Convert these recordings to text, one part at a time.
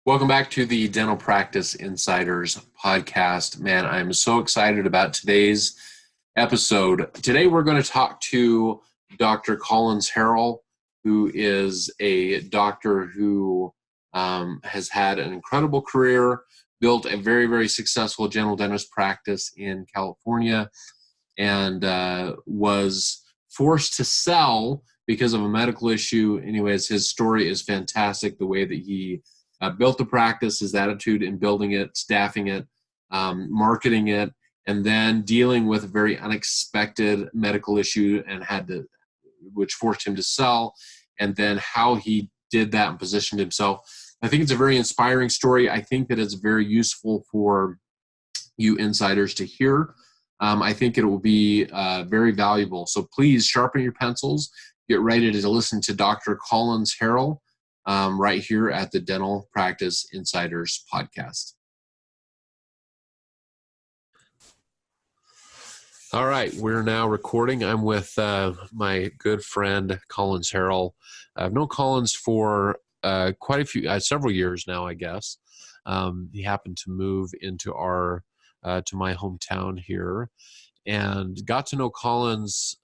Welcome back to the Dental Practice Insiders podcast. Man, I'm so excited about today's episode. Today we're going to talk to Dr. Collins Harrell, who is a doctor who has had an incredible career, built a very, very successful general dentist practice in California, and was forced to sell because of a medical issue. Anyways, his story is fantastic, the way that he built the practice, his attitude in building it, staffing it, marketing it, and then dealing with a very unexpected medical issue which forced him to sell, and then how he did that and positioned himself. I think it's a very inspiring story. I think that it's very useful for you insiders to hear. I think it will be very valuable. So please sharpen your pencils. Get ready to listen to Dr. Collins Harrell right here at the Dental Practice Insiders podcast. All right, we're now recording. I'm with my good friend Collins Harrell. I've known Collins for several years now, I guess. He happened to move into to my hometown here, and got to know Collins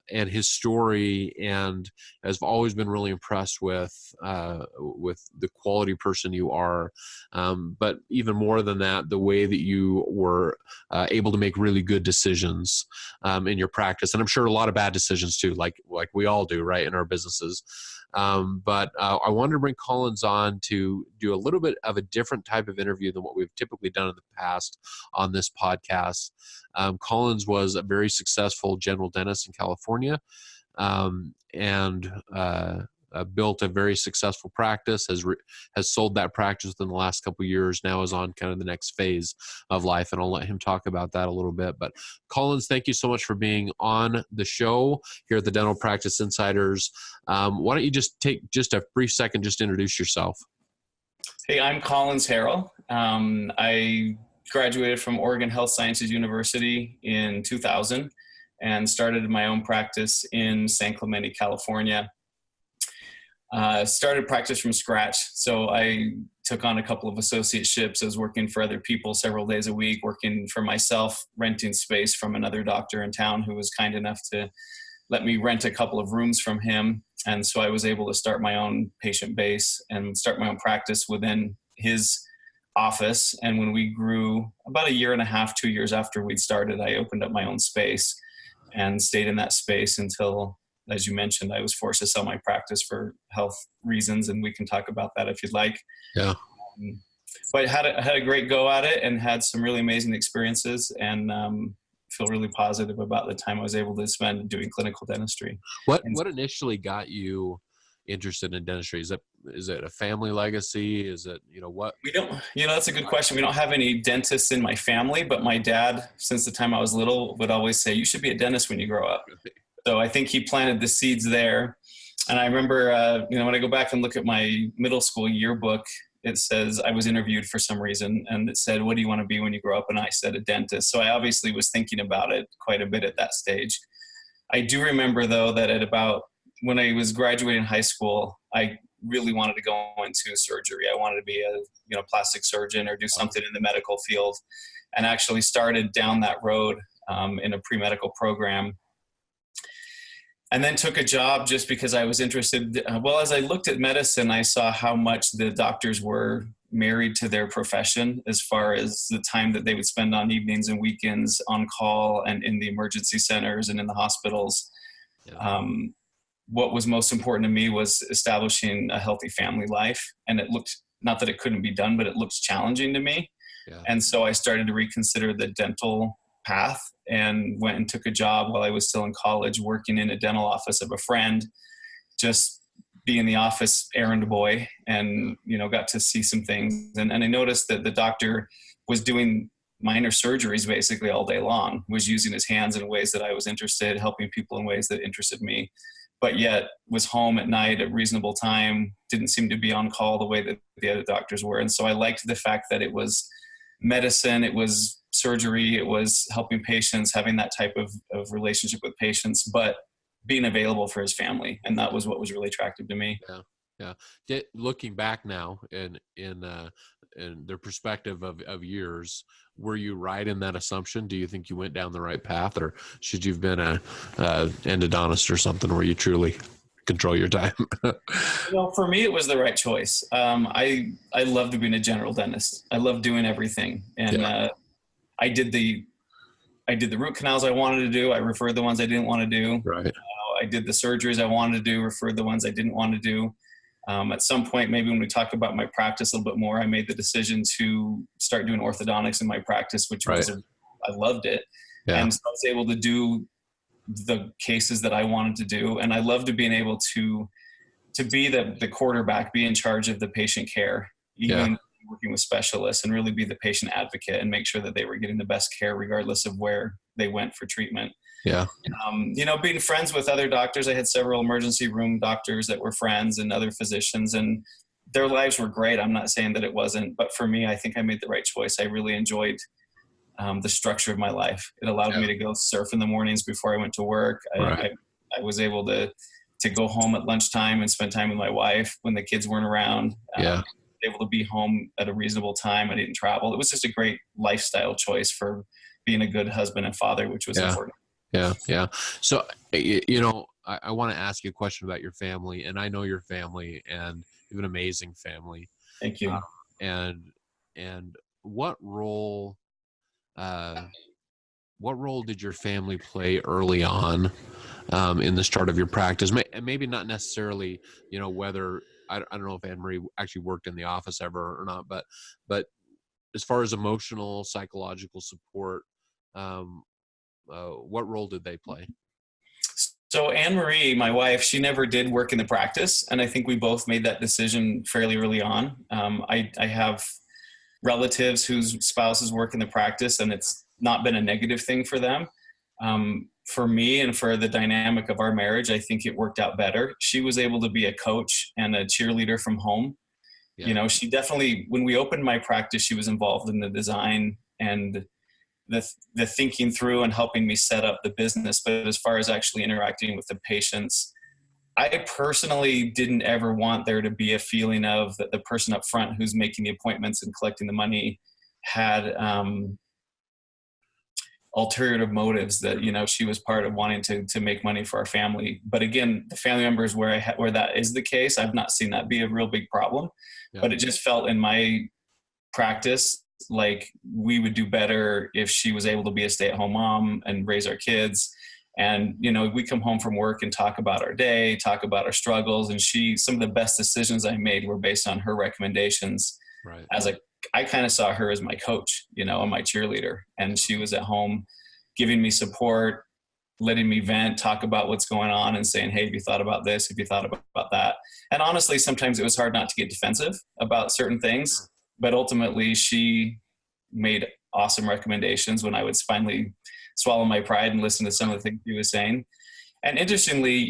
and his story, and I've always been really impressed with the quality person you are, but even more than that, the way that you were able to make really good decisions in your practice, and I'm sure a lot of bad decisions too, like we all do, right, in our businesses. But I wanted to bring Collins on to do a little bit of a different type of interview than what we've typically done in the past on this podcast. Collins was a very successful general dentist in California, and built a very successful practice, has sold that practice within the last couple of years, now is on kind of the next phase of life, and I'll let him talk about that a little bit. But Collins, thank you so much for being on the show here at the Dental Practice Insiders. Why don't you just take just a brief second just to introduce yourself? Hey, I'm Collins Harrell. I graduated from Oregon Health Sciences University in 2000 and started my own practice in San Clemente, California. Started practice from scratch. So I took on a couple of associateships. I was working for other people several days a week, working for myself, renting space from another doctor in town who was kind enough to let me rent a couple of rooms from him. And so I was able to start my own patient base and start my own practice within his office. And when we grew about a year and a half, 2 years after we'd started, I opened up my own space and stayed in that space until, as you mentioned, I was forced to sell my practice for health reasons, and we can talk about that if you'd like. Yeah. But had a great go at it and had some really amazing experiences, and feel really positive about the time I was able to spend doing clinical dentistry. What initially got you interested in dentistry? Is it a family legacy? Is it, what? We don't, that's a good question. We don't have any dentists in my family, but my dad, since the time I was little, would always say, you should be a dentist when you grow up. So I think he planted the seeds there. And I remember, when I go back and look at my middle school yearbook, it says I was interviewed for some reason, and it said, what do you want to be when you grow up? And I said a dentist. So I obviously was thinking about it quite a bit at that stage. I do remember, though, that when I was graduating high school, I really wanted to go into surgery. I wanted to be a plastic surgeon or do something in the medical field, and actually started down that road in a pre-medical program. And then took a job just because I was interested. Well, as I looked at medicine, I saw how much the doctors were married to their profession as far as the time that they would spend on evenings and weekends on call and in the emergency centers and in the hospitals. Yeah. What was most important to me was establishing a healthy family life. And it looked, not that it couldn't be done, but it looked challenging to me. Yeah. And so I started to reconsider the dental path and went and took a job while I was still in college, working in a dental office of a friend, just being the office errand boy, and, got to see some things. And I noticed that the doctor was doing minor surgeries basically all day long, was using his hands in ways that I was interested, helping people in ways that interested me, but yet was home at night at reasonable time, didn't seem to be on call the way that the other doctors were. And so I liked the fact that it was medicine, it was surgery, it was helping patients, having that type of relationship with patients, but being available for his family. And that was what was really attractive to me. Yeah. Yeah. Looking back now in the perspective of years, were you right in that assumption? Do you think you went down the right path, or should you have been a endodontist or something where you truly control your time? Well, for me, it was the right choice. I loved being a general dentist. I loved doing everything, and Yeah. I did the I did the root canals I wanted to do. I referred the ones I didn't want to do. Right. I did the surgeries I wanted to do. Referred the ones I didn't want to do. At some point, maybe when we talk about my practice a little bit more, I made the decision to start doing orthodontics in my practice, which Right. I loved it, Yeah. and so I was able to do the cases that I wanted to do, and I loved being able to be the quarterback, be in charge of the patient care, Yeah. even working with specialists, and really be the patient advocate and make sure that they were getting the best care regardless of where they went for treatment. Yeah. Being friends with other doctors, I had several emergency room doctors that were friends and other physicians, and their lives were great. I'm not saying that it wasn't, but for me, I think I made the right choice. I really enjoyed the structure of my life. It allowed Yeah. me to go surf in the mornings before I went to work. Right. I was able to go home at lunchtime and spend time with my wife when the kids weren't around. Yeah. Able to be home at a reasonable time. I didn't travel. It was just a great lifestyle choice for being a good husband and father, which was Yeah. important. Yeah. Yeah. So, I want to ask you a question about your family, and I know your family, and you have an amazing family. Thank you. And what role, did your family play early on in the start of your practice? And maybe not necessarily, whether I don't know if Anne Marie actually worked in the office ever or not, but as far as emotional, psychological support, what role did they play? So Anne Marie, my wife, she never did work in the practice, and I think we both made that decision fairly early on. I have relatives whose spouses work in the practice, and it's not been a negative thing for them. For me and for the dynamic of our marriage, I think it worked out better. She was able to be a coach and a cheerleader from home. Yeah. She definitely, when we opened my practice, she was involved in the design and the thinking through and helping me set up the business. But as far as actually interacting with the patients, I personally didn't ever want there to be a feeling of that the person up front who's making the appointments and collecting the money had alternative motives, that she was part of wanting to make money for our family. But again, the family members where that is the case, I've not seen that be a real big problem. Yeah. But it just felt in my practice like we would do better if she was able to be a stay-at-home mom and raise our kids. And we come home from work and talk about our day, talk about our struggles, and some of the best decisions I made were based on her recommendations. Right. I kind of saw her as my coach, and my cheerleader, and she was at home giving me support, letting me vent, talk about what's going on, and saying, hey, have you thought about this? Have you thought about that? And honestly, sometimes it was hard not to get defensive about certain things, but ultimately she made awesome recommendations when I would finally swallow my pride and listen to some of the things she was saying. And interestingly,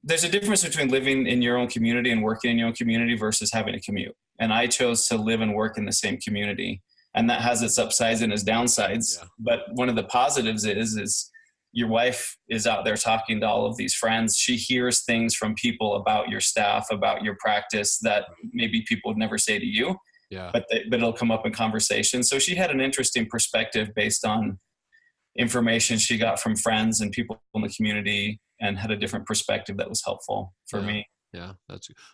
there's a difference between living in your own community and working in your own community versus having a commute. And I chose to live and work in the same community. And that has its upsides and its downsides. Yeah. But one of the positives is your wife is out there talking to all of these friends. She hears things from people about your staff, about your practice that maybe people would never say to you. Yeah. But it'll come up in conversation. So she had an interesting perspective based on information she got from friends and people in the community, and had a different perspective that was helpful for me. Yeah,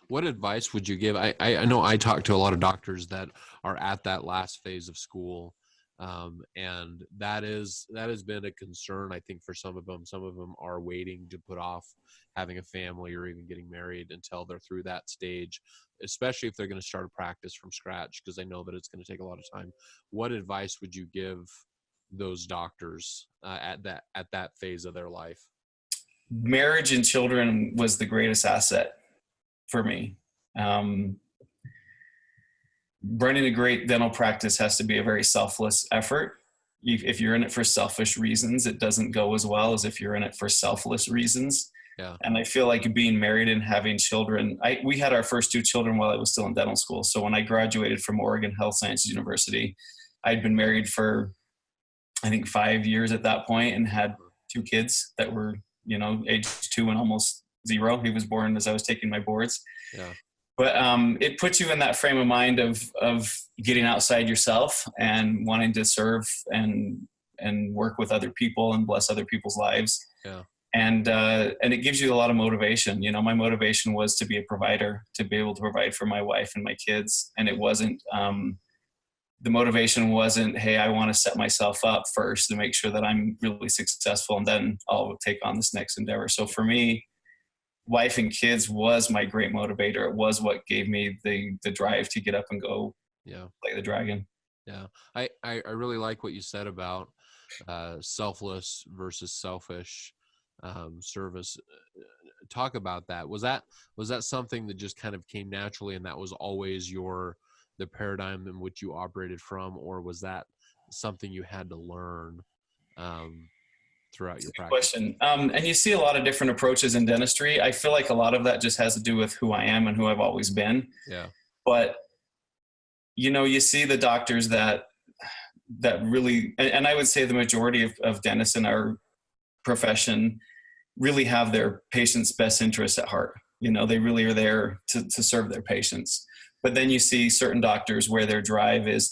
what advice would you give? I know I talk to a lot of doctors that are at that last phase of school, and that has been a concern, I think, for some of them. Some of them are waiting to put off having a family or even getting married until they're through that stage, especially if they're going to start a practice from scratch, because I know that it's going to take a lot of time. What advice would you give those doctors at that phase of their life? Marriage and children was the greatest asset for me. Running a great dental practice has to be a very selfless effort. If you're in it for selfish reasons, it doesn't go as well as if you're in it for selfless reasons. Yeah. And I feel like being married and having children, we had our first 2 children while I was still in dental school. So when I graduated from Oregon Health Sciences University, I'd been married for, I think, 5 years at that point, and had 2 kids that were, age 2 and almost 0. He was born as I was taking my boards. Yeah. But it puts you in that frame of mind of getting outside yourself and wanting to serve and work with other people and bless other people's lives. Yeah. And it gives you a lot of motivation. You know, my motivation was to be a provider, to be able to provide for my wife and my kids. And it wasn't, the motivation wasn't, hey, I want to set myself up first to make sure that I'm really successful, and then I'll take on this next endeavor. So for me, wife and kids was my great motivator. It was what gave me the drive to get up and go play the dragon. Yeah. I really like what you said about selfless versus selfish service. Talk about that. Was that something that just kind of came naturally, and that was always the paradigm in which you operated from, or was that something you had to learn throughout your practice? Question. And you see a lot of different approaches in dentistry. I feel like a lot of that just has to do with who I am and who I've always been. Yeah. But you know, you see the doctors that really, and I would say the majority of dentists in our profession really have their patients' best interests at heart. You know, they really are there to serve their patients. But then you see certain doctors where their drive is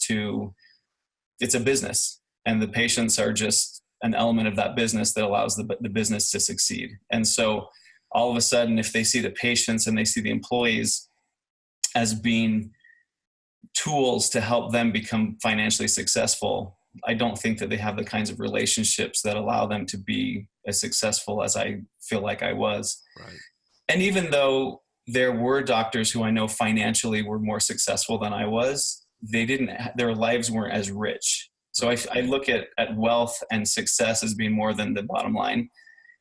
it's a business, and the patients are just an element of that business that allows the business to succeed. And so all of a sudden, if they see the patients and they see the employees as being tools to help them become financially successful, I don't think that they have the kinds of relationships that allow them to be as successful as I feel like I was. Right. And even though there were doctors who I know financially were more successful than I was, their lives weren't as rich. So I look at wealth and success as being more than the bottom line,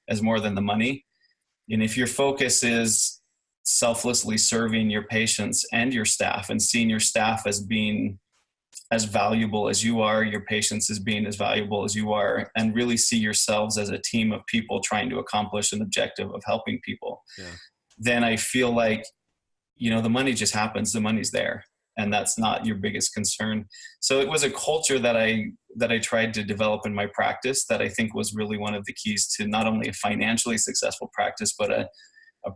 as more than the money. And if your focus is selflessly serving your patients and your staff, and seeing your staff as being as valuable as you are, your patients as being as valuable as you are, and really see yourselves as a team of people trying to accomplish an objective of helping people, then I feel like, you know, the money just happens, the money's there, and that's not your biggest concern. So it was a culture that I tried to develop in my practice that I think was really one of the keys to not only a financially successful practice, but a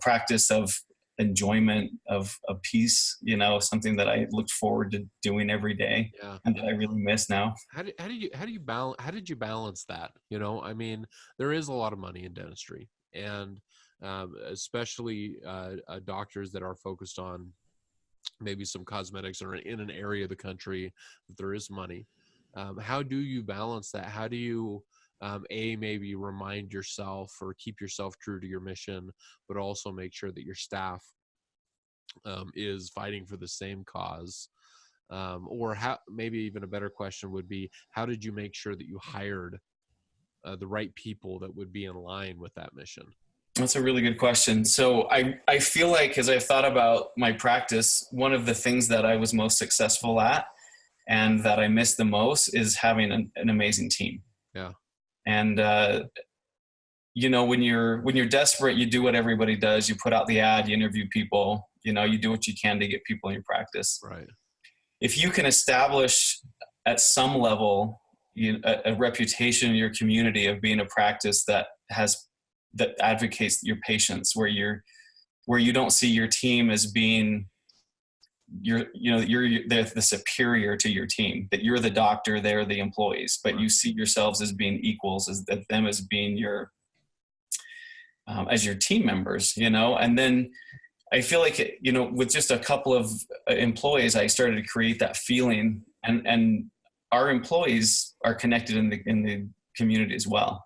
practice of enjoyment, of peace, you know, something that I looked forward to doing every day, and that I really miss now. How did you balance that? You know, I mean, there is a lot of money in dentistry, and especially doctors that are focused on maybe some cosmetics or in an area of the country that there is money. How do you balance that? How do you maybe remind yourself or keep yourself true to your mission, but also make sure that your staff is fighting for the same cause? Or how, maybe even a better question would be, how did you make sure that you hired the right people that would be in line with that mission? That's a really good question. So I feel like, as I've thought about my practice, one of the things that I was most successful at and that I miss the most is having an amazing team. Yeah. And, you know, when you're desperate, you do what everybody does. You put out the ad, you interview people, you know, you do what you can to get people in your practice. Right. If you can establish at some level a reputation in your community of being a practice that advocates your patients, where you don't see your team as being you're the superior to your team, that you're the doctor, they're the employees, but you see yourselves as being equals, as them as being your as your team members, you know. And then I feel like, you know, with just a couple of employees, I started to create that feeling, and our employees are connected in the community as well.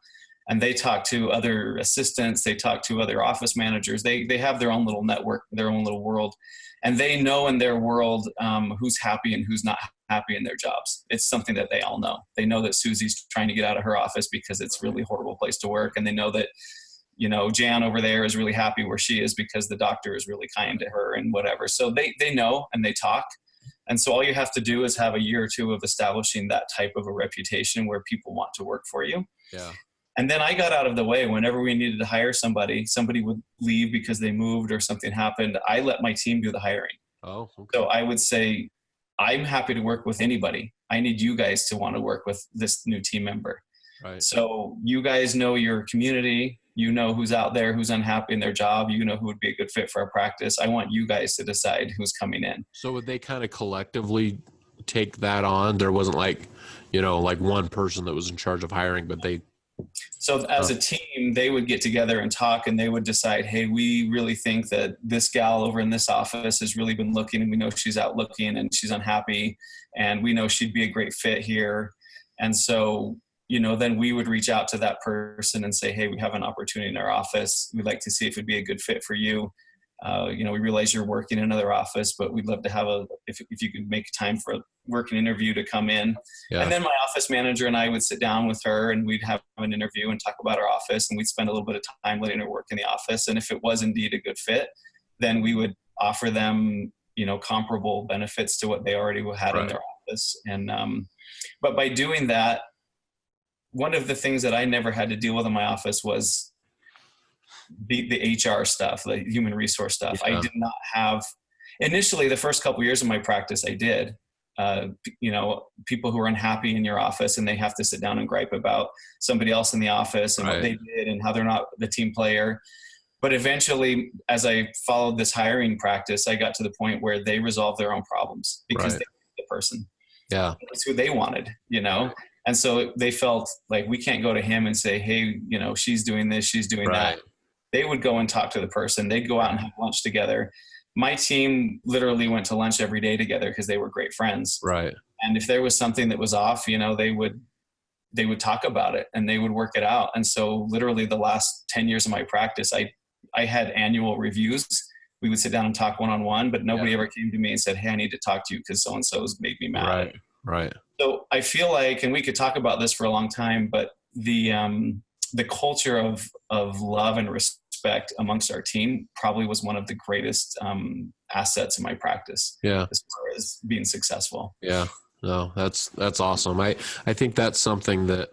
And they talk to other assistants, they talk to other office managers, they have their own little network, their own little world. And they know in their world who's happy and who's not happy in their jobs. It's something that they all know. They know that Susie's trying to get out of her office because it's a really horrible place to work. And they know that, you know, Jan over there is really happy where she is because the doctor is really kind to her and whatever. So they know, and they talk. And so all you have to do is have a year or two of establishing that type of a reputation where people want to work for you. Yeah. And then I got out of the way. Whenever we needed to hire somebody would leave because they moved or something happened, I let my team do the hiring. Oh, okay. So I would say, I'm happy to work with anybody. I need you guys to want to work with this new team member. Right. So you guys know your community, You know who's out there, who's unhappy in their job. You know who would be a good fit for our practice. I want you guys to decide who's coming in. So would they kind of collectively take that on? There wasn't like, like one person that was in charge of hiring, but they. So as a team, they would get together and talk, and they would decide, hey, we really think that this gal over in this office has really been looking, and we know she's out looking and she's unhappy, and we know she'd be a great fit here. And so, then we would reach out to that person and say, hey, we have an opportunity in our office. We'd like to see if it'd be a good fit for you. We realize you're working in another office, but we'd love to have if you could make time for a working interview to come in. Yeah. And then my office manager and I would sit down with her, and we'd have an interview and talk about our office, and we'd spend a little bit of time letting her work in the office. And if it was indeed a good fit, then we would offer them, comparable benefits to what they already had in their office. And, but by doing that, one of the things that I never had to deal with in my office was the HR stuff, the human resource stuff. Yeah. I did not have, initially the first couple of years of my practice, I did, people who are unhappy in your office and they have to sit down and gripe about somebody else in the office and what they did and how they're not the team player. But eventually, as I followed this hiring practice, I got to the point where they resolved their own problems because they were the person. Yeah. That's who they wanted, And so they felt like we can't go to him and say, hey, she's doing this, she's doing that. They would go and talk to the person. They'd go out and have lunch together. My team literally went to lunch every day together because they were great friends. Right. And if there was something that was off, they would talk about it and they would work it out. And so literally the last 10 years of my practice, I had annual reviews. We would sit down and talk one-on-one, but nobody ever came to me and said, hey, I need to talk to you because so-and-so's made me mad. Right. So I feel like, and we could talk about this for a long time, but the culture of love and respect amongst our team probably was one of the greatest assets in my practice. Yeah. As far as being successful. Yeah. No, that's awesome. I think that's something that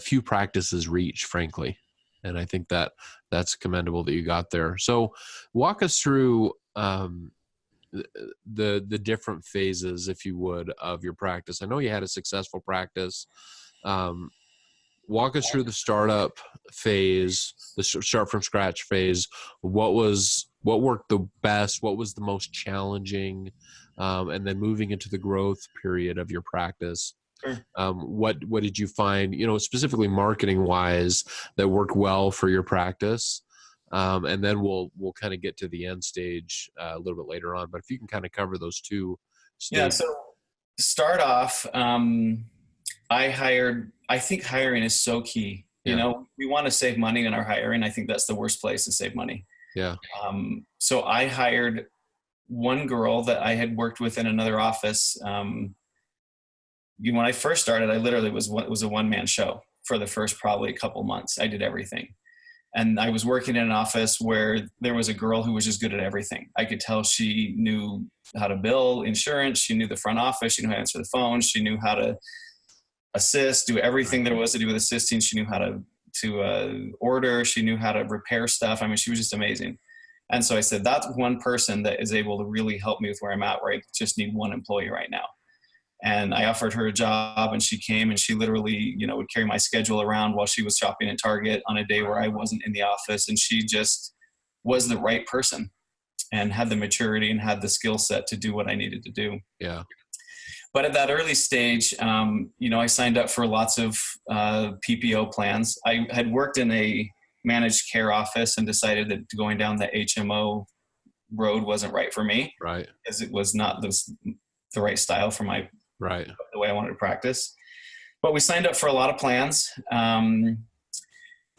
few practices reach, frankly. And I think that's commendable that you got there. So walk us through the different phases, if you would, of your practice. I know you had a successful practice. Walk us through the startup phase, the start from scratch phase. What worked the best? What was the most challenging? And then moving into the growth period of your practice. Sure. What did you find, specifically marketing wise, that worked well for your practice? And then we'll kind of get to the end stage a little bit later on. But if you can kind of cover those two stages. Yeah. So start off, I think hiring is so key. Yeah. We want to save money in our hiring. I think that's the worst place to save money. Yeah. So I hired one girl that I had worked with in another office. When I first started, I literally was a one-man show for the first probably a couple months. I did everything. And I was working in an office where there was a girl who was just good at everything. I could tell she knew how to bill insurance. She knew the front office. She knew how to answer the phone. She knew how to assist, do everything there was to do with assisting. She knew how to order. She knew how to repair stuff. I mean, she was just amazing. And so I said, that's one person that is able to really help me with where I'm at, where I just need one employee right now. And I offered her a job, and she came, and she literally, would carry my schedule around while she was shopping at Target on a day where I wasn't in the office. And she just was the right person and had the maturity and had the skill set to do what I needed to do. Yeah. But at that early stage, I signed up for lots of PPO plans. I had worked in a managed care office and decided that going down the HMO road wasn't right for me. Right. Because it was not the right style for the way I wanted to practice. But we signed up for a lot of plans.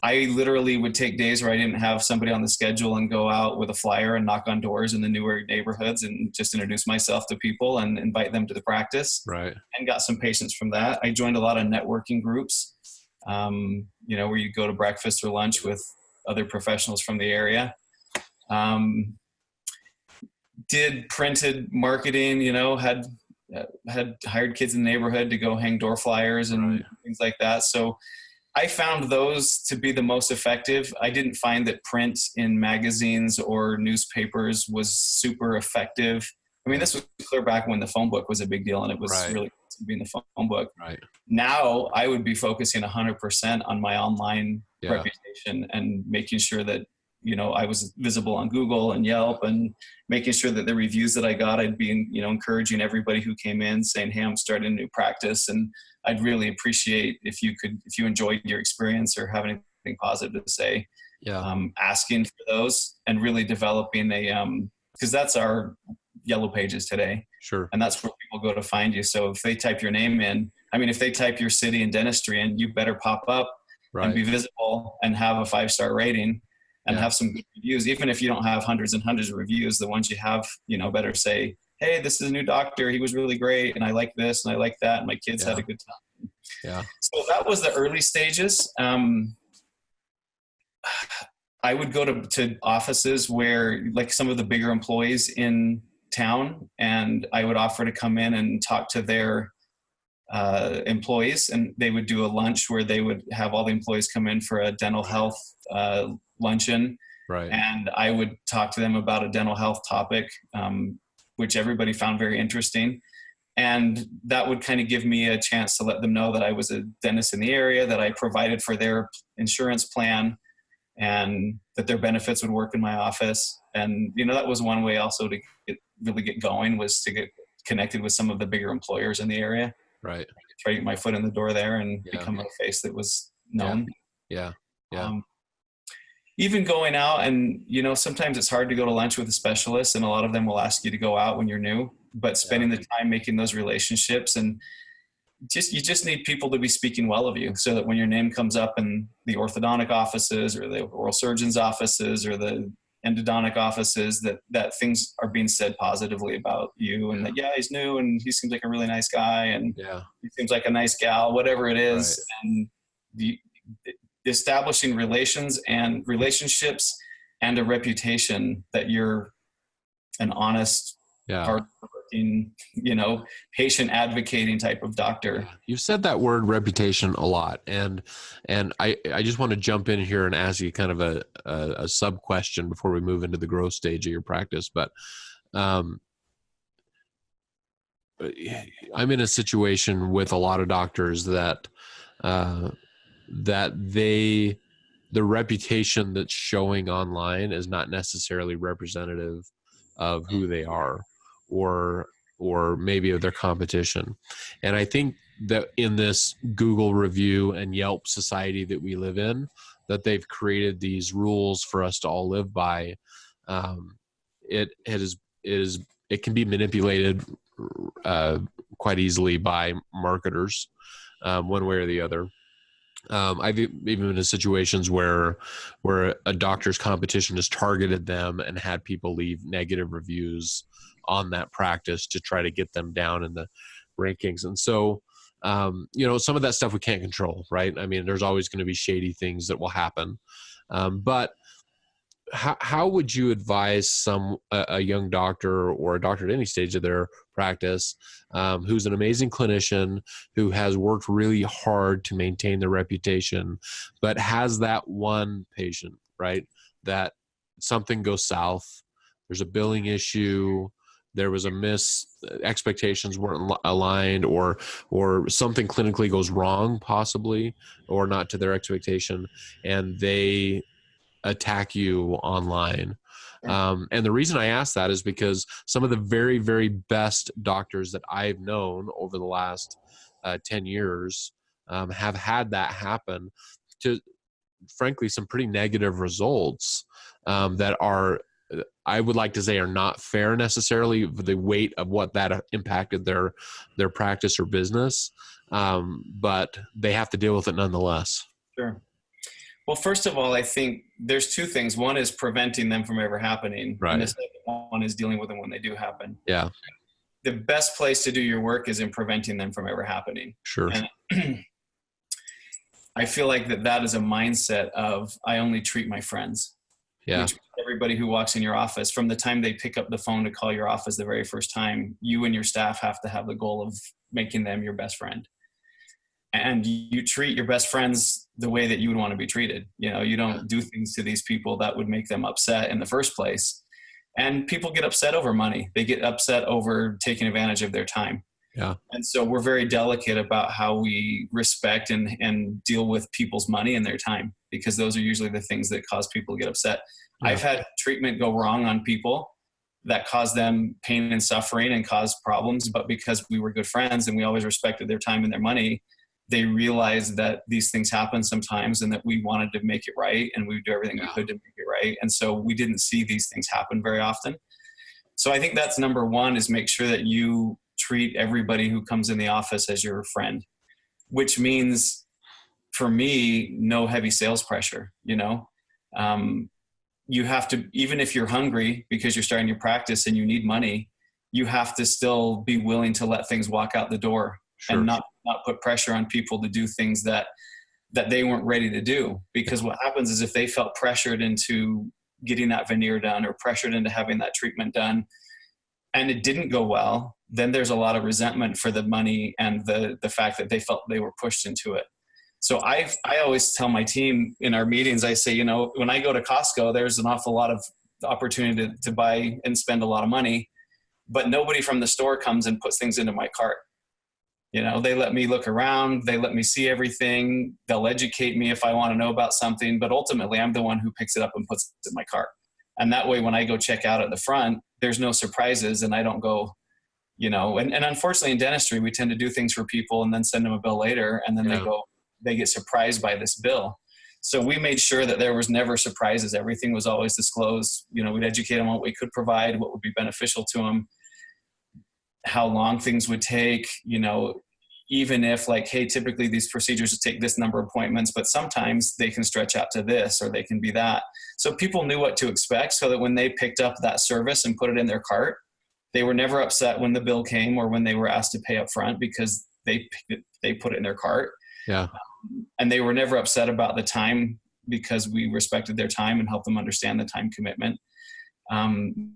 I literally would take days where I didn't have somebody on the schedule and go out with a flyer and knock on doors in the newer neighborhoods and just introduce myself to people and invite them to the practice. Right. And got some patients from that. I joined a lot of networking groups, where you go to breakfast or lunch with other professionals from the area. Did printed marketing, had hired kids in the neighborhood to go hang door flyers and things like that. So I found those to be the most effective. I didn't find that print in magazines or newspapers was super effective. I mean, this was clear back when the phone book was a big deal, and it was really being the phone book. Right. Now I would be focusing 100% on my online reputation and making sure that, I was visible on Google and Yelp, and making sure that the reviews that I got, I'd be, encouraging everybody who came in saying, hey, I'm starting a new practice. And I'd really appreciate if you enjoyed your experience or have anything positive to say, asking for those and really developing because that's our yellow pages today. Sure. And that's where people go to find you. So if they type your name in, if they type your city and dentistry in, you better pop up and be visible and have a 5-star rating and have some good reviews. Even if you don't have hundreds and hundreds of reviews, the ones you have, better say, hey, this is a new doctor. He was really great. And I like this and I like that. And my kids had a good time. Yeah. So that was the early stages. I would go to offices where, like, some of the bigger employees in town, and I would offer to come in and talk to their employees, and they would do a lunch where they would have all the employees come in for a dental health luncheon. Right. And I would talk to them about a dental health topic, which everybody found very interesting. And that would kind of give me a chance to let them know that I was a dentist in the area, that I provided for their insurance plan, and that their benefits would work in my office. And, that was one way also to really get going, was to get connected with some of the bigger employers in the area. Right. Try to get my foot in the door there and become a face that was known. Yeah. Even going out and, sometimes it's hard to go to lunch with a specialist, and a lot of them will ask you to go out when you're new, but spending the time making those relationships, and you just need people to be speaking well of you, so that when your name comes up in the orthodontic offices or the oral surgeon's offices or the endodontic offices, that things are being said positively about you, and that, he's new and he seems like a really nice guy, and he seems like a nice gal, whatever it is. Right. And establishing relationships and a reputation that you're an honest, hardworking, patient advocating type of doctor. You've said that word reputation a lot. And I just want to jump in here and ask you kind of a sub question before we move into the growth stage of your practice. But I'm in a situation with a lot of doctors that the reputation that's showing online is not necessarily representative of who they are, or maybe of their competition. And I think that in this Google review and Yelp society that we live in, that they've created these rules for us to all live by. It can be manipulated quite easily by marketers, one way or the other. I've even been in situations where a doctor's competition has targeted them and had people leave negative reviews on that practice to try to get them down in the rankings. And so, some of that stuff we can't control, right? There's always going to be shady things that will happen. But how would you advise a young doctor or a doctor at any stage of their practice, who's an amazing clinician, who has worked really hard to maintain their reputation, but has that one patient, right, that something goes south, there's a billing issue, there was expectations weren't aligned, or something clinically goes wrong possibly, or not to their expectation, and they attack you online. And the reason I ask that is because some of the very, very best doctors that I've known over the last 10 years have had that happen to, frankly, some pretty negative results that are, I would like to say, are not fair necessarily, the weight of what that impacted their practice or business, but they have to deal with it nonetheless. Sure. Well, first of all, I think there's two things. One is preventing them from ever happening. Right. And the second one is dealing with them when they do happen. Yeah. The best place to do your work is in preventing them from ever happening. Sure. And I feel like that is a mindset of, I only treat my friends. Yeah. Which everybody who walks in your office, from the time they pick up the phone to call your office the very first time, you and your staff have to have the goal of making them your best friend. And you treat your best friends the way that you would want to be treated. You don't do things to these people that would make them upset in the first place. And people get upset over money. They get upset over taking advantage of their time. Yeah. And so we're very delicate about how we respect and deal with people's money and their time, because those are usually the things that cause people to get upset. Yeah. I've had treatment go wrong on people that caused them pain and suffering and caused problems, but because we were good friends and we always respected their time and their money, they realized that these things happen sometimes and that we wanted to make it right, and we would do everything we could to make it right. And so we didn't see these things happen very often. So I think that's number one, is make sure that you treat everybody who comes in the office as your friend, which means for me, no heavy sales pressure. You have to, even if you're hungry because you're starting your practice and you need money, you have to still be willing to let things walk out the door. Sure. And not put pressure on people to do things that they weren't ready to do. Because what happens is, if they felt pressured into getting that veneer done or pressured into having that treatment done and it didn't go well, then there's a lot of resentment for the money and the fact that they felt they were pushed into it. So I always tell my team in our meetings, I say, when I go to Costco, there's an awful lot of opportunity to buy and spend a lot of money, but nobody from the store comes and puts things into my cart. They let me look around, they let me see everything, they'll educate me if I want to know about something, but ultimately I'm the one who picks it up and puts it in my cart. And that way, when I go check out at the front, there's no surprises, and I don't go, and unfortunately in dentistry, we tend to do things for people and then send them a bill later, and then they get surprised by this bill. So we made sure that there was never surprises. Everything was always disclosed. We'd educate them on what we could provide, what would be beneficial to them, how long things would take, even if hey, typically these procedures take this number of appointments, but sometimes they can stretch out to this, or they can be that. So people knew what to expect, so that when they picked up that service and put it in their cart, they were never upset when the bill came or when they were asked to pay up front, because they put it in their cart. Yeah. And they were never upset about the time, because we respected their time and helped them understand the time commitment.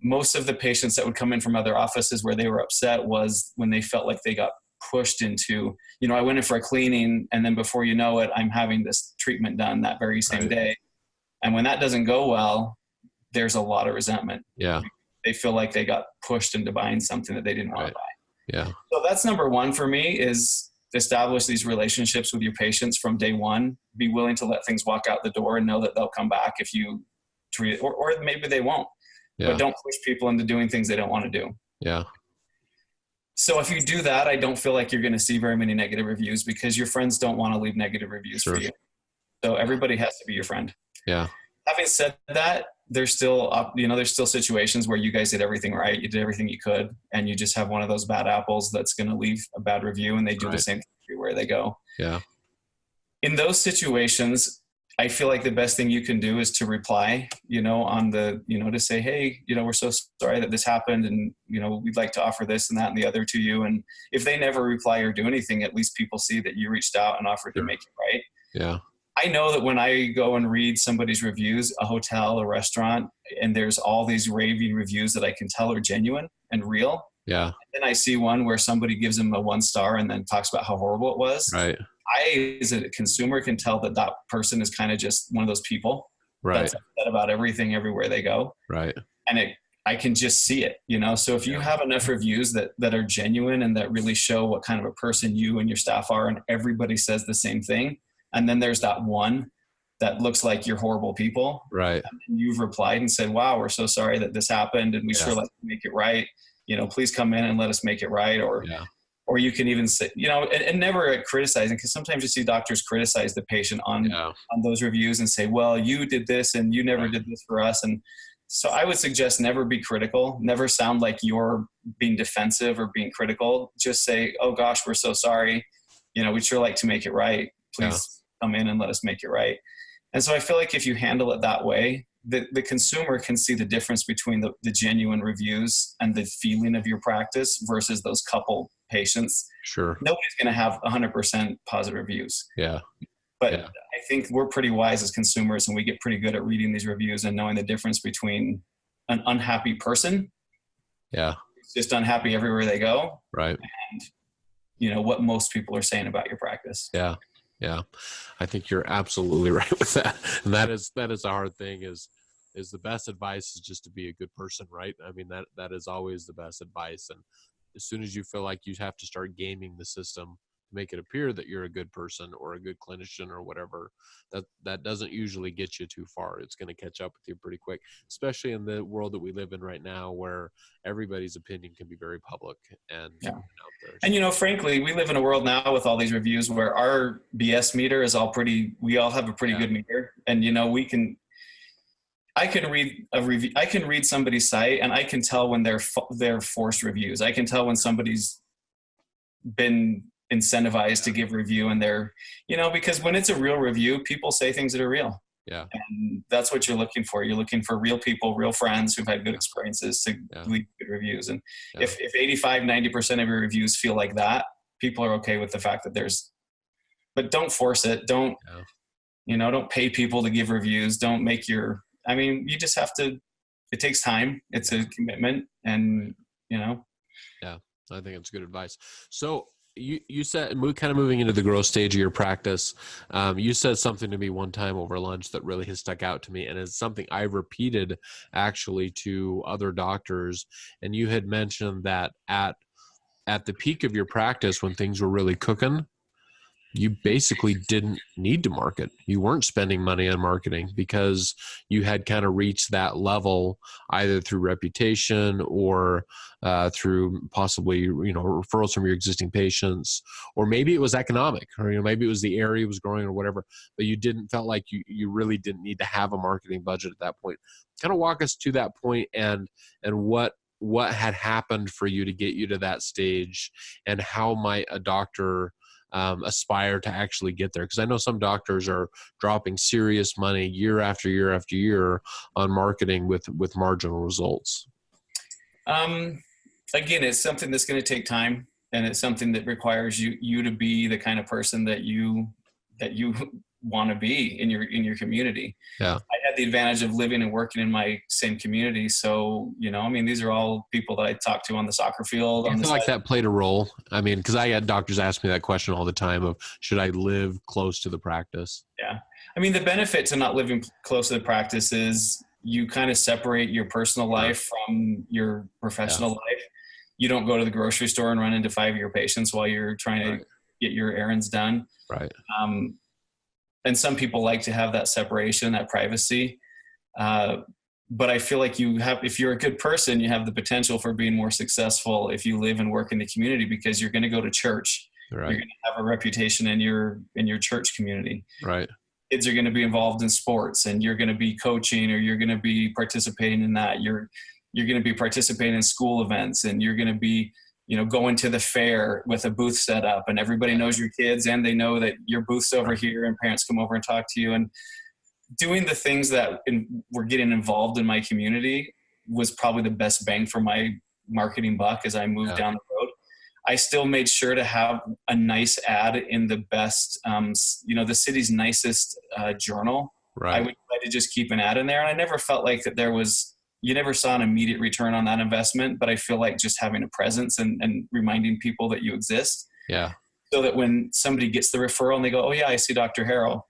Most of the patients that would come in from other offices where they were upset was when they felt like they got pushed into, I went in for a cleaning, and then before you know it, I'm having this treatment done that very same day. And when that doesn't go well, there's a lot of resentment. Yeah. They feel like they got pushed into buying something that they didn't want to buy. Yeah. So that's number one for me, is establish these relationships with your patients from day one. Be willing to let things walk out the door and know that they'll come back if you treat it, or maybe they won't. Yeah. But don't push people into doing things they don't want to do. Yeah. So if you do that, I don't feel like you're going to see very many negative reviews, because your friends don't want to leave negative reviews for you. So everybody has to be your friend. Yeah. Having said that, there's still situations where you guys did everything right. You did everything you could, and you just have one of those bad apples that's going to leave a bad review, and they do the same thing everywhere they go. Yeah. In those situations, I feel like the best thing you can do is to reply, on the, to say, hey, we're so sorry that this happened, and, we'd like to offer this and that and the other to you. And if they never reply or do anything, at least people see that you reached out and offered to make it right. Yeah. I know that when I go and read somebody's reviews, a hotel, a restaurant, and there's all these raving reviews that I can tell are genuine and real. Yeah. And then I see one where somebody gives them a 1 star and then talks about how horrible it was. Right. I, as a consumer, can tell that person is kind of just one of those people. Right. That's upset about everything everywhere they go. Right. And I can just see it, So if you have enough reviews that are genuine and that really show what kind of a person you and your staff are, and everybody says the same thing, and then there's that one that looks like you're horrible people. Right. And you've replied and said, wow, we're so sorry that this happened, and we sure like to make it right. Please come in and let us make it right. Or you can even say, and never criticizing, because sometimes you see doctors criticize the patient on those reviews and say, well, you did this and you never did this for us. And so I would suggest never be critical, never sound like you're being defensive or being critical. Just say, oh gosh, we're so sorry. We'd sure like to make it right. Please come in and let us make it right. And so I feel like if you handle it that way, the consumer can see the difference between the genuine reviews and the feeling of your practice versus those couple patients. Sure. Nobody's going to have 100% positive reviews. Yeah. But I think we're pretty wise as consumers, and we get pretty good at reading these reviews and knowing the difference between an unhappy person. Yeah. Who's just unhappy everywhere they go. Right. And, what most people are saying about your practice. Yeah. Yeah. I think you're absolutely right with that. And that is a hard thing, is the best advice is just to be a good person, right? I mean, that is always the best advice. And as soon as you feel like you have to start gaming the system to make it appear that you're a good person or a good clinician or whatever, that doesn't usually get you too far. It's going to catch up with you pretty quick, especially in the world that we live in right now, where everybody's opinion can be very public and Yeah. out there. And, you know, frankly, we live in a world now with all these reviews where our BS meter is all pretty, we all have a pretty good meter. And, you know, I can read a review, I can read somebody's site and I can tell when they're forced reviews. I can tell when somebody's been incentivized to give review, and they're, you know, because when it's a real review, people say things that are real. Yeah. And that's what you're looking for. You're looking for real people, real friends who've had good experiences to leave good reviews. And if 85, 90% of your reviews feel like that, people are okay with the fact that but don't force it. Don't, you know, don't pay people to give reviews. Don't make you just have to, it takes time. It's a commitment, and, you know. Yeah, I think it's good advice. So you said, kind of moving into the growth stage of your practice, you said something to me one time over lunch that really has stuck out to me, and it's something I've repeated actually to other doctors. And you had mentioned that at the peak of your practice, when things were really cooking, you basically didn't need to market. You weren't spending money on marketing because you had kind of reached that level either through reputation or through possibly, you know, referrals from your existing patients, or maybe it was economic, or, you know, maybe it was the area was growing or whatever, but you felt like you really didn't need to have a marketing budget at that point. Kind of walk us to that point and what had happened for you to get you to that stage, and how might a doctor aspire to actually get there? Because I know some doctors are dropping serious money year after year after year on marketing with marginal results. Again, it's something that's going to take time, and it's something that requires you to be the kind of person that you want to be in your community. Yeah. I had the advantage of living and working in my same community. So, you know, I mean, these are all people that I talk to on the soccer field. I feel like that played a role. I mean, because I had doctors ask me that question all the time of, should I live close to the practice? Yeah. I mean, the benefit to not living close to the practice is you kind of separate your personal life from your professional life. You don't go to the grocery store and run into 5-year patients while you're trying to get your errands done. Right. And some people like to have that separation, that privacy. But I feel like if you're a good person, you have the potential for being more successful if you live and work in the community, because you're going to go to church. Right. You're going to have a reputation in your church community. Right. Kids are going to be involved in sports, and you're going to be coaching, or you're going to be participating in that. You're going to be participating in school events, and you're going to be, you know, going to the fair with a booth set up, and everybody knows your kids, and they know that your booth's over here, and parents come over and talk to you. And doing the things that were getting involved in my community was probably the best bang for my marketing buck as I moved down the road. I still made sure to have a nice ad in the best, the city's nicest journal. Right. I would try to just keep an ad in there. And I never felt like that you never saw an immediate return on that investment, but I feel like just having a presence and reminding people that you exist. Yeah. So that when somebody gets the referral and they go, oh yeah, I see Dr. Harrell.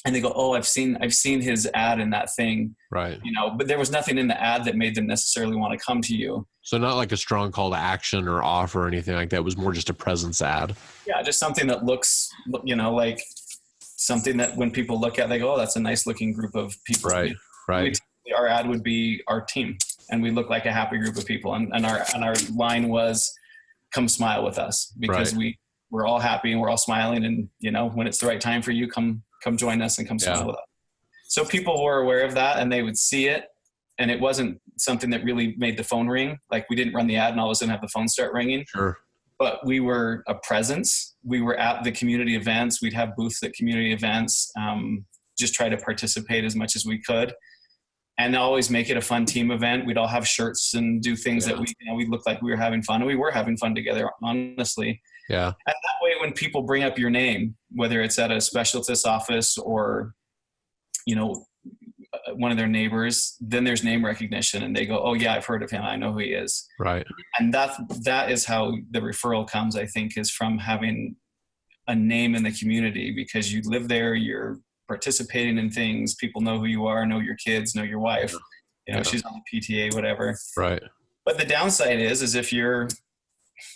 And they go, oh, I've seen his ad in that thing. Right. You know, but there was nothing in the ad that made them necessarily want to come to you. So not like a strong call to action or offer or anything like that. It was more just a presence ad. Yeah. Just something that looks, you know, like something that when people look at, they go, oh, that's a nice looking group of people. Right. Right. Our ad would be our team, and we look like a happy group of people. And our line was, come smile with us, because we're all happy and we're all smiling. And, you know, when it's the right time for you, come join us and come smile with us. So people were aware of that, and they would see it. And it wasn't something that really made the phone ring. Like, we didn't run the ad and all of a sudden have the phone start ringing. Sure. But we were a presence. We were at the community events. We'd have booths at community events, just try to participate as much as we could. And always make it a fun team event. We'd all have shirts and do things that we looked like we were having fun. And we were having fun together, honestly. Yeah. And that way, when people bring up your name, whether it's at a specialist office or, you know, one of their neighbors, then there's name recognition, and they go, oh yeah, I've heard of him. I know who he is. Right. And that is how the referral comes, I think, is from having a name in the community, because you live there, you're participating in things, people know who you are, know your kids, know your wife, you know, she's on the PTA, whatever. Right. But the downside is if you're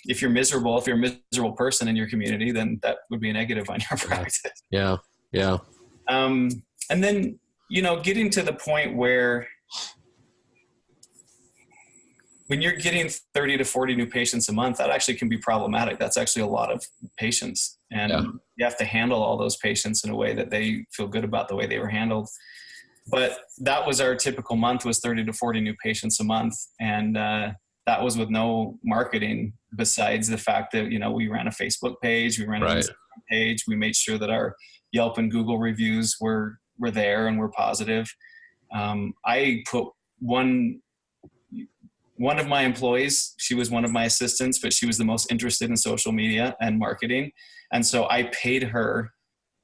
if you're a miserable person in your community, then that would be a negative on your practice. Yeah. Yeah. And then, getting to the point where when you're getting 30 to 40 new patients a month, that actually can be problematic. That's actually a lot of patients. And you have to handle all those patients in a way that they feel good about the way they were handled. But that was our typical month, was 30 to 40 new patients a month. And that was with no marketing besides the fact that, we ran a Facebook page, we ran an Instagram page, we made sure that our Yelp and Google reviews were there and were positive. I put one of my employees, she was one of my assistants, but she was the most interested in social media and marketing. And so I paid her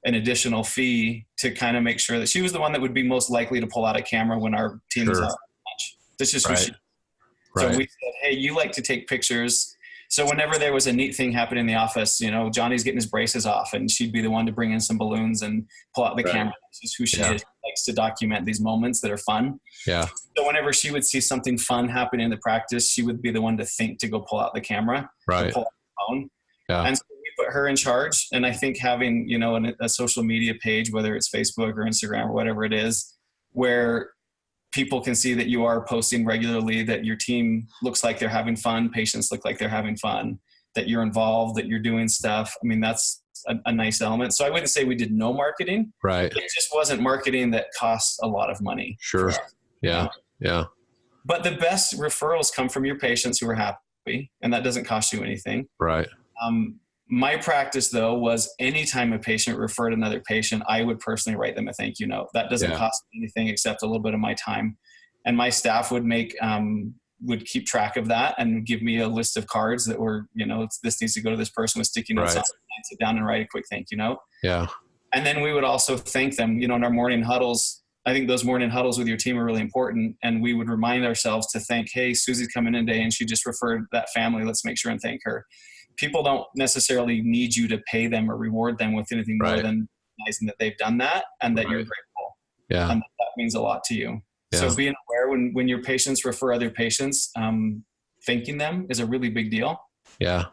an additional fee to kind of make sure that she was the one that would be most likely to pull out a camera when our team is out at lunch. That's just who she is. So we said, hey, you like to take pictures. So whenever there was a neat thing happening in the office, Johnny's getting his braces off, and she'd be the one to bring in some balloons and pull out the camera. This is who she is. She likes to document these moments that are fun. Yeah. So whenever she would see something fun happen in the practice, she would be the one to think to go pull out the camera, to pull out the phone. Yeah. And so we put her in charge. And I think having, a social media page, whether it's Facebook or Instagram or whatever it is, where people can see that you are posting regularly, that your team looks like they're having fun, patients look like they're having fun, that you're involved, that you're doing stuff. I mean, that's a nice element. So I wouldn't say we did no marketing. Right. It just wasn't marketing that costs a lot of money. Sure. Yeah. Yeah. But the best referrals come from your patients who are happy, and that doesn't cost you anything. Right. My practice, though, was anytime a patient referred another patient, I would personally write them a thank you note. That doesn't cost me anything except a little bit of my time. And my staff would would keep track of that and give me a list of cards that were, this needs to go to this person with sticky notes on. I'd sit down and write a quick thank you note. Yeah. And then we would also thank them, in our morning huddles. I think those morning huddles with your team are really important. And we would remind ourselves to thank, hey, Susie's coming in today and she just referred that family. Let's make sure and thank her. People don't necessarily need you to pay them or reward them with anything more than recognizing that they've done that and that you're grateful. Yeah. And that means a lot to you. Yeah. So being aware when your patients refer other patients, thanking them is a really big deal. Yeah.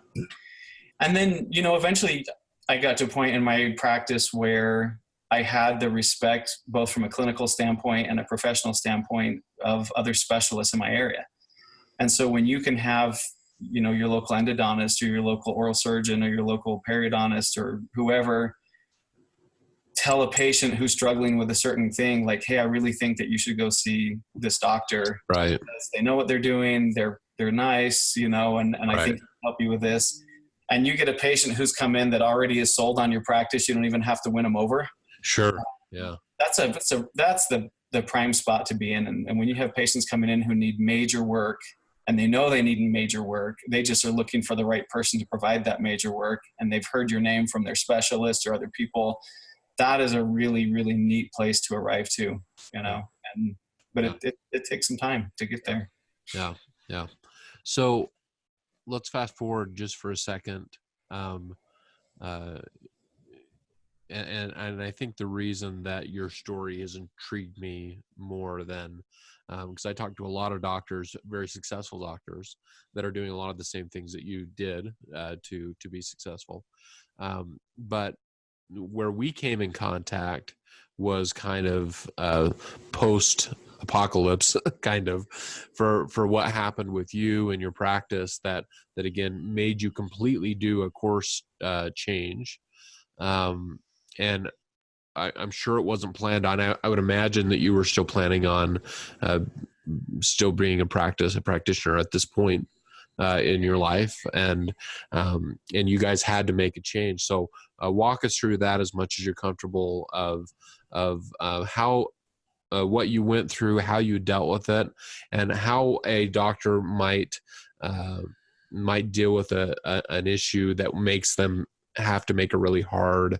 And then, eventually I got to a point in my practice where I had the respect, both from a clinical standpoint and a professional standpoint, of other specialists in my area. And so when you can have, your local endodontist or your local oral surgeon or your local periodontist or whoever tell a patient who's struggling with a certain thing, like, hey, I really think that you should go see this doctor. Right. Because they know what they're doing. They're nice, and I think they can help you with this. And you get a patient who's come in that already is sold on your practice. You don't even have to win them over. Sure. Yeah. That's the prime spot to be in. And when you have patients coming in who need major work, and they know they need major work, they just are looking for the right person to provide that major work, and they've heard your name from their specialist or other people. That is a really, really neat place to arrive to, but it takes some time to get there. Yeah. Yeah. So let's fast forward just for a second. And I think the reason that your story has intrigued me more than, because I talked to a lot of doctors, very successful doctors, that are doing a lot of the same things that you did to be successful. But where we came in contact was kind of post-apocalypse, kind of, for what happened with you and your practice that again made you completely do a course change. And I'm sure it wasn't planned on. I would imagine that you were still planning on still being a practitioner at this point in your life, and you guys had to make a change. So walk us through that as much as you're comfortable of how what you went through, how you dealt with it, and how a doctor might deal with an issue that makes them have to make a really hard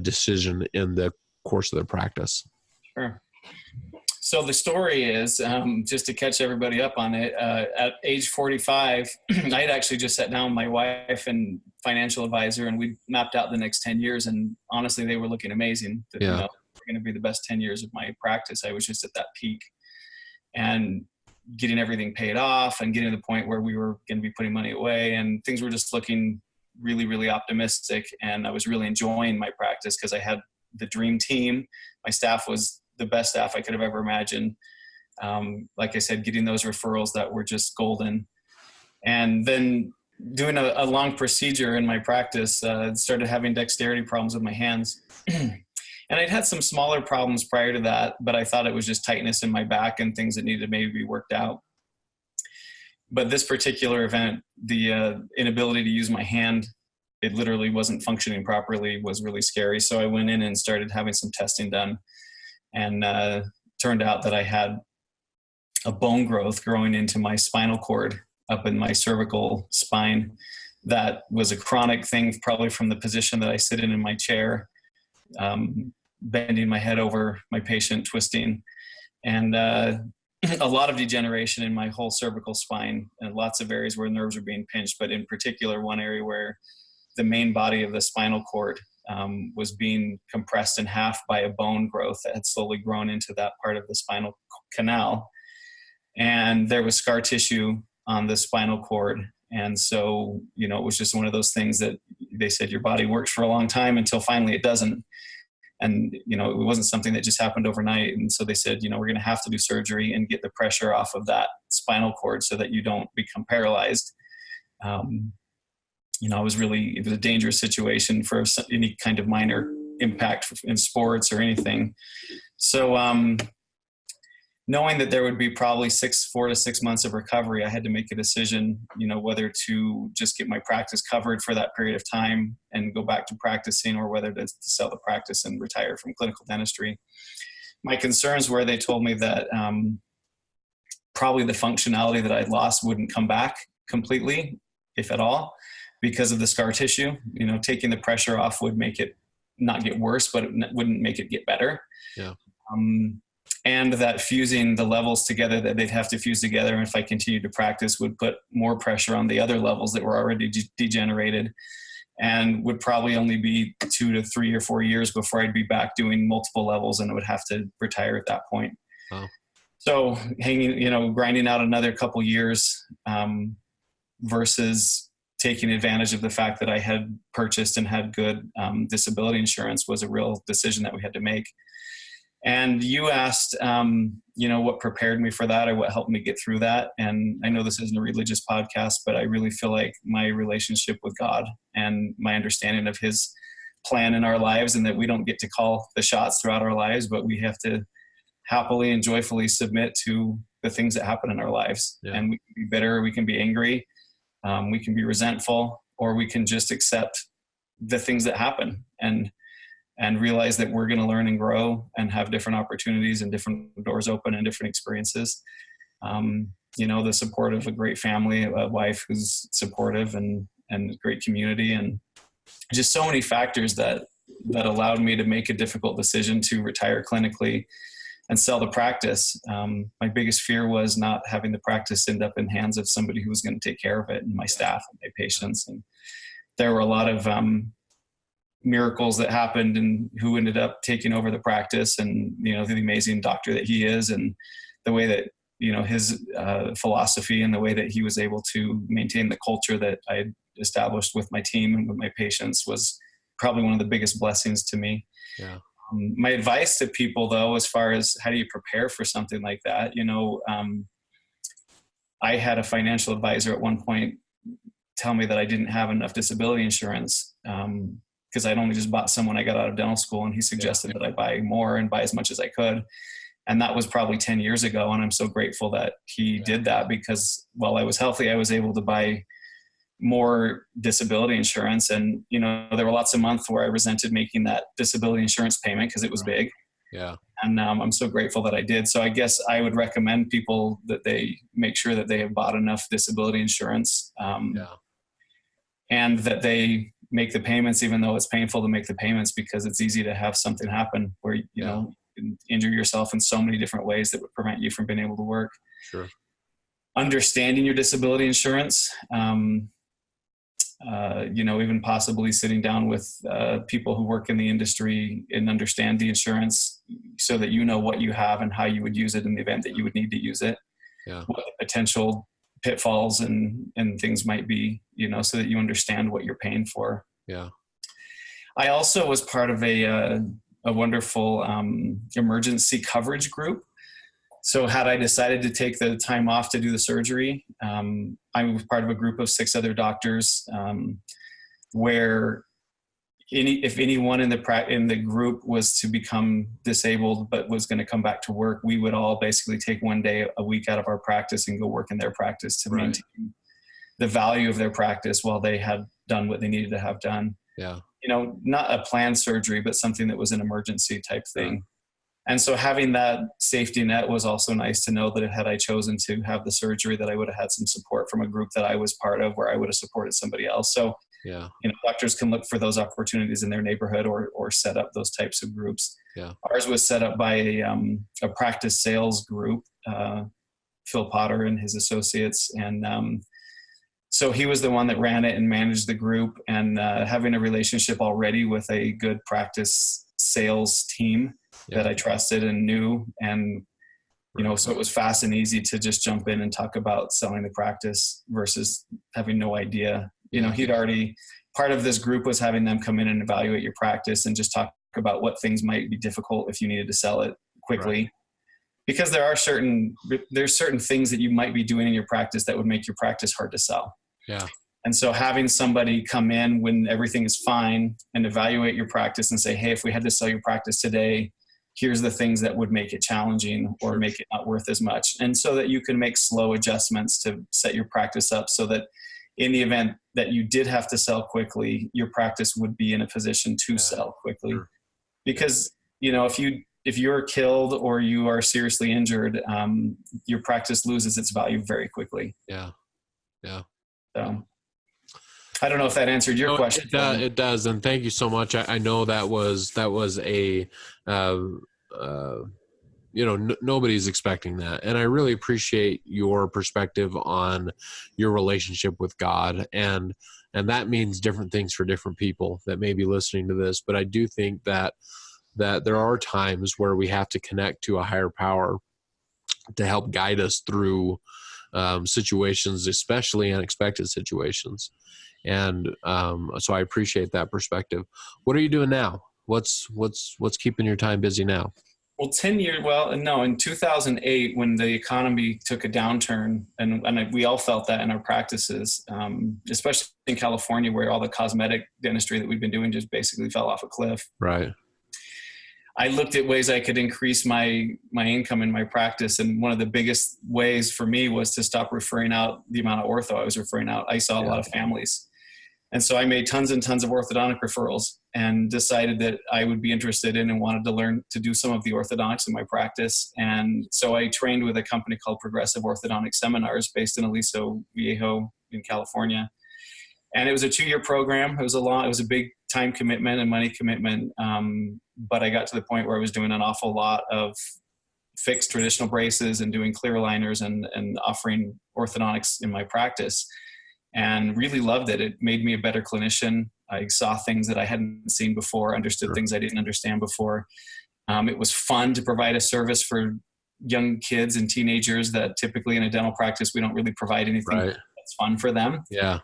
decision in the course of their practice. Sure. So the story is, just to catch everybody up on it, at age 45, I had actually just sat down with my wife and financial advisor, and we mapped out the next 10 years. And honestly, they were looking amazing. That, they're going to be the best 10 years of my practice. I was just at that peak. And getting everything paid off and getting to the point where we were going to be putting money away, and things were just looking really, really optimistic. And I was really enjoying my practice because I had the dream team. My staff was the best staff I could have ever imagined. Like I said, getting those referrals that were just golden. And then doing a long procedure in my practice, started having dexterity problems with my hands. And I'd had some smaller problems prior to that, but I thought it was just tightness in my back and things that needed to maybe be worked out. But this particular event, the inability to use my hand, it literally wasn't functioning properly, was really scary. So I went in and started having some testing done, and turned out that I had a bone growth growing into my spinal cord up in my cervical spine. That was a chronic thing, probably from the position that I sit in my chair, bending my head over my patient, twisting, and a lot of degeneration in my whole cervical spine, and lots of areas where nerves are being pinched, but in particular one area where the main body of the spinal cord was being compressed in half by a bone growth that had slowly grown into that part of the spinal canal. And there was scar tissue on the spinal cord. And so, it was just one of those things that they said your body works for a long time until finally it doesn't. And, it wasn't something that just happened overnight. And so they said, we're going to have to do surgery and get the pressure off of that spinal cord so that you don't become paralyzed. It was a dangerous situation for any kind of minor impact in sports or anything. So, knowing that there would be probably 4 to 6 months of recovery, I had to make a decision, whether to just get my practice covered for that period of time and go back to practicing, or whether to sell the practice and retire from clinical dentistry. My concerns were, they told me that probably the functionality that I'd lost wouldn't come back completely, if at all, because of the scar tissue. Taking the pressure off would make it not get worse, but it wouldn't make it get better. Yeah. And that fusing the levels together, that they'd have to fuse together, and if I continued to practice, would put more pressure on the other levels that were already degenerated, and would probably only be 2 to 3 or 4 years before I'd be back doing multiple levels, and I would have to retire at that point. Wow. So grinding out another couple years versus taking advantage of the fact that I had purchased and had good disability insurance was a real decision that we had to make. And you asked, what prepared me for that, or what helped me get through that. And I know this isn't a religious podcast, but I really feel like my relationship with God and my understanding of His plan in our lives, and that we don't get to call the shots throughout our lives, but we have to happily and joyfully submit to the things that happen in our lives. Yeah. And we can be bitter, we can be angry, we can be resentful, or we can just accept the things that happen and realize that we're going to learn and grow and have different opportunities and different doors open and different experiences. The support of a great family, a wife who's supportive, and great community, and just so many factors that allowed me to make a difficult decision to retire clinically and sell the practice. My biggest fear was not having the practice end up in hands of somebody who was going to take care of it, and my staff and my patients. And there were a lot of miracles that happened, and who ended up taking over the practice, and the amazing doctor that he is, and the way that his philosophy, and the way that he was able to maintain the culture that I had established with my team and with my patients, was probably one of the biggest blessings to me. Yeah. My advice to people, though, as far as how do you prepare for something like that, I had a financial advisor at one point tell me that I didn't have enough disability insurance, because I'd only just bought some when I got out of dental school, and he suggested that I buy more and buy as much as I could. And that was probably 10 years ago. And I'm so grateful that he did that, because while I was healthy, I was able to buy more disability insurance. And, there were lots of months where I resented making that disability insurance payment because it was big. Yeah. And I'm so grateful that I did. So I guess I would recommend people that they make sure that they have bought enough disability insurance, and that they make the payments, even though it's painful to make the payments, because it's easy to have something happen where, you can injure yourself in so many different ways that would prevent you from being able to work. Sure. Understanding your disability insurance, even possibly sitting down with people who work in the industry and understand the insurance, so that what you have and how you would use it in the event that you would need to use it. Yeah. what the potential pitfalls and things might be, so that you understand what you're paying for. Yeah. I also was part of a wonderful emergency coverage group. So had I decided to take the time off to do the surgery, I was part of a group of 6 other doctors, where if anyone in the group was to become disabled but was going to come back to work, we would all basically take one day a week out of our practice and go work in their practice to maintain the value of their practice while they had done what they needed to have done. Yeah. Not a planned surgery, but something that was an emergency type thing. Yeah. And so having that safety net was also nice to know that had I chosen to have the surgery, that I would have had some support from a group that I was part of, where I would have supported somebody else. So, yeah, doctors can look for those opportunities in their neighborhood or set up those types of groups. Yeah. Ours was set up by a practice sales group, Phil Potter and his associates. And so he was the one that ran it and managed the group, and having a relationship already with a good practice sales team that I trusted and knew. And, so it was fast and easy to just jump in and talk about selling the practice versus having no idea. He'd already, part of this group was having them come in and evaluate your practice and just talk about what things might be difficult if you needed to sell it quickly. Right. Because there's certain things that you might be doing in your practice that would make your practice hard to sell. Yeah. And so having somebody come in when everything is fine and evaluate your practice and say, hey, if we had to sell your practice today, here's the things that would make it challenging or make it not worth as much. And so that you can make slow adjustments to set your practice up so that in the event that you did have to sell quickly, your practice would be in a position to sell quickly. Sure. Because, if you're killed or you are seriously injured, your practice loses its value very quickly. Yeah. Yeah. So I don't know if that answered your question. It does. And thank you so much. I know that was a, nobody's expecting that. And I really appreciate your perspective on your relationship with God. And that means different things for different people that may be listening to this. But I do think that there are times where we have to connect to a higher power to help guide us through situations, especially unexpected situations. And so I appreciate that perspective. What are you doing now? What's keeping your time busy now? Well, in 2008, when the economy took a downturn, and we all felt that in our practices, especially in California, where all the cosmetic dentistry that we've been doing just basically fell off a cliff. Right. I looked at ways I could increase my income in my practice. And one of the biggest ways for me was to stop referring out the amount of ortho I was referring out. I saw a lot of families. And so I made tons and tons of orthodontic referrals and decided that I would be interested in and wanted to learn to do some of the orthodontics in my practice. And so I trained with a company called Progressive Orthodontic Seminars based in Aliso Viejo in California. And it was a 2-year program. It was a big time commitment and money commitment. But I got to the point where I was doing an awful lot of fixed traditional braces and doing clear aligners and offering orthodontics in my practice, and really loved it. It made me a better clinician. I saw things that I hadn't seen before, understood things I didn't understand before. It was fun to provide a service for young kids and teenagers that typically in a dental practice, we don't really provide anything that's fun for them. Yeah.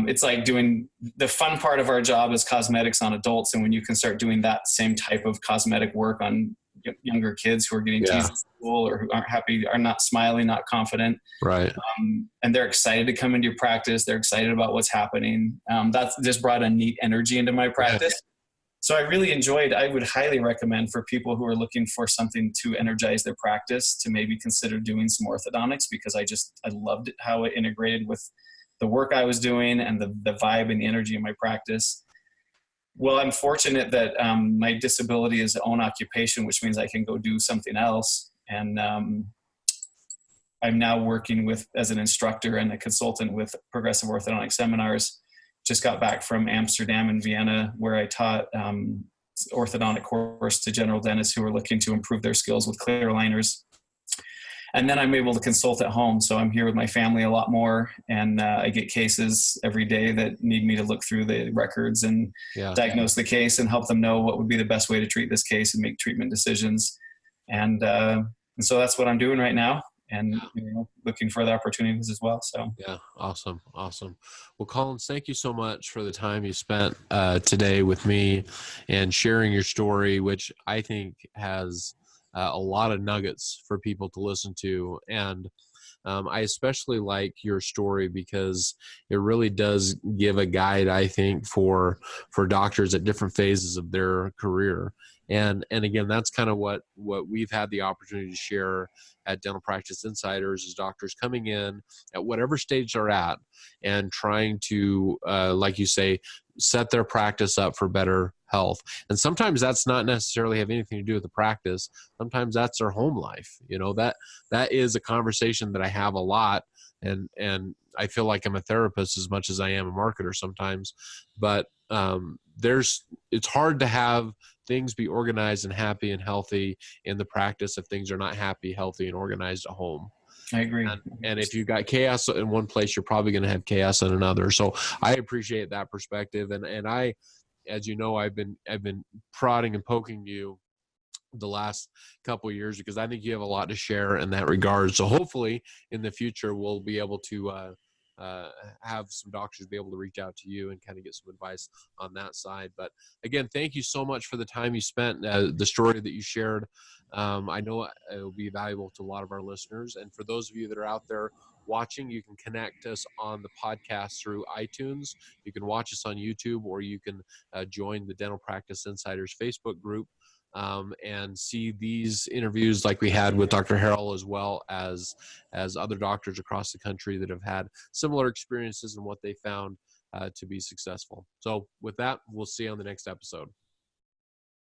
It's like doing the fun part of our job is cosmetics on adults. And when you can start doing that same type of cosmetic work on younger kids who are getting teased at school or who aren't happy, are not smiling, not confident. Right. And they're excited to come into your practice. They're excited about what's happening. That's just brought a neat energy into my practice. So I would highly recommend for people who are looking for something to energize their practice to maybe consider doing some orthodontics, because I loved it, how it integrated with the work I was doing and the vibe and the energy in my practice. Well, I'm fortunate that my disability is own occupation, which means I can go do something else. And I'm now working as an instructor and a consultant with Progressive Orthodontic Seminars. Just got back from Amsterdam and Vienna, where I taught orthodontic course to general dentists who are looking to improve their skills with clear aligners. And then I'm able to consult at home. So I'm here with my family a lot more, and I get cases every day that need me to look through the records and diagnose the case and help them know what would be the best way to treat this case and make treatment decisions. And so that's what I'm doing right now. and looking for other opportunities as well. So yeah, awesome. Well, Collins, thank you so much for the time you spent today with me and sharing your story, which I think has a lot of nuggets for people to listen to. And I especially like your story because it really does give a guide, I think, for doctors at different phases of their career. And again, that's kind of what we've had the opportunity to share at Dental Practice Insiders, is doctors coming in at whatever stage they're at and trying to, like you say, set their practice up for better health. And sometimes that's not necessarily have anything to do with the practice. Sometimes that's their home life. That is a conversation that I have a lot, and I feel like I'm a therapist as much as I am a marketer sometimes. But it's hard to have things be organized and happy and healthy in the practice if things are not happy, healthy, and organized at home. I agree. And if you've got chaos in one place, you're probably going to have chaos in another. So I appreciate that perspective, and I, as you know, I've been prodding and poking you the last couple of years because I think you have a lot to share in that regard. So hopefully in the future we'll be able to have some doctors be able to reach out to you and kind of get some advice on that side. But again, thank you so much for the time you spent, the story that you shared. I know it will be valuable to a lot of our listeners. And for those of you that are out there watching, you can connect us on the podcast through iTunes. You can watch us on YouTube, or you can join the Dental Practice Insiders Facebook group and see these interviews like we had with Dr. Harrell, as well as other doctors across the country that have had similar experiences and what they found to be successful. So with that, we'll see you on the next episode.